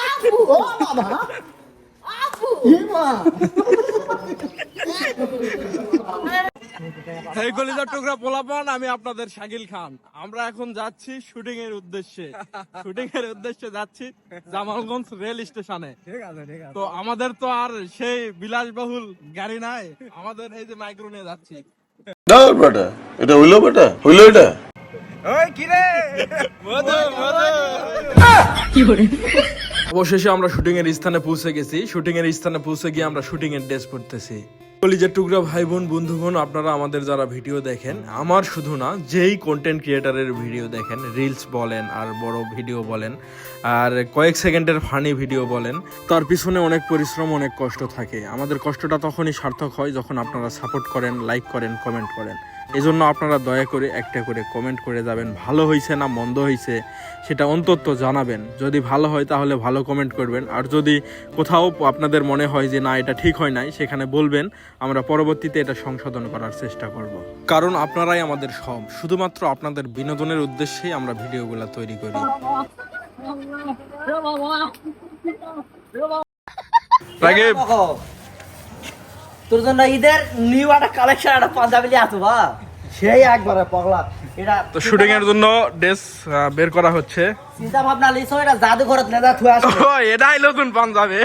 আবু ও বাবা আবু ইমা এই কলিজার টুকরা পোলাপান, আমি আপনাদের শাকিল খান। আমরা এখন যাচ্ছি শুটিং এর উদ্দেশ্যে। যাচ্ছি জামালগঞ্জ রেল স্টেশনে। তো আমাদের তো আর সেই বিলাসবহুল গাড়ি নাই, আমাদের এই যে মাইক্রো নিয়ে যাচ্ছি। এটা হইলো বেটা হইলো এটা অবশেষে আমরা শুটিং এর স্থানে পৌঁছে গেছি। শুটিং এর স্থানে পৌঁছে গিয়ে আমরা শুটিং এর ড্রেস পরতেছি। কলিজার টুকরা ভাই বোন বন্ধুগণ, আপনারা আমাদের যারা ভিডিও দেখেন, আমার শুধু না, যেই কন্টেন্ট ক্রিয়েটারের ভিডিও দেখেন, রিলস বলেন আর বড় ভিডিও বলেন আর কয়েক সেকেন্ডের ফানি ভিডিও বলেন, তার পিছনে অনেক পরিশ্রম, অনেক কষ্ট থাকে। আমাদের কষ্টটা তখনই সার্থক হয় যখন আপনারা সাপোর্ট করেন, লাইক করেন, কমেন্ট করেন। এজন্য আপনারা দয়া করে একটা করে কমেন্ট করে যাবেন। ভালো হয়েছে না মন্দ হয়েছে সেটা অন্তত জানাবেন। যদি ভালো হয় তাহলে ভালো কমেন্ট করবেন, আর যদি কোথাও আপনাদের মনে হয় যে না এটা ঠিক হয় নাই, সেখানে বলবেন। আমরা পরবর্তীতে এটা সংশোধন করার চেষ্টা করব। কারণ আপনারাই আমাদের সব, শুধুমাত্র আপনাদের বিনোদনের উদ্দেশ্যেই আমরা ভিডিওগুলো তৈরি করি। রাগিব, তোর জন্য ঈদের নিউ একটা কালেকশন একটা পাঞ্জাবি নিয়ে আসবো বা সেই একবারে পগলা। এটা তো শুটিং এর জন্য ড্রেস বের করা হচ্ছে। চিন্তা ভাবনা লিসো, এটা জাদুঘরত লেদা থুই আসবে। ও এটাই নতুন পাঞ্জাবি।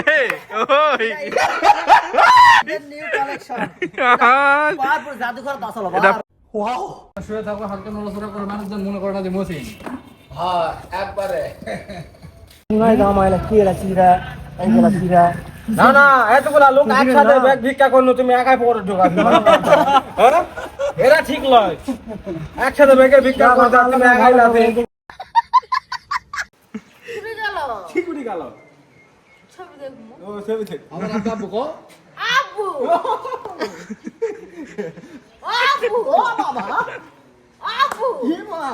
ওই নিউ কালেকশন পারপুর জাদুঘরত আসলো বা। ওয়াও, শুয়ে থাকো, হালকা নড়াচড়া করে, মানুষজন মনে করে না যে মসিন। নাই দাম আইলা কি এলা চিরা এইগুলা চিরা। না না, এতগুলা লোক একসাথে ব্যাগ ভিক্ষা করলো, তুমি একাই পরে ঢোকাবি? হ্যাঁ, এরা ঠিক লয়। একসাথে ব্যাগে ভিক্ষা করতে তুমি একাই লাভে। ঠিকুড়ি গেল ছবি দেখবো। ও ছবি দেখ। আমার আব্বু কো আবু আবু ও বাবা আবু ইমা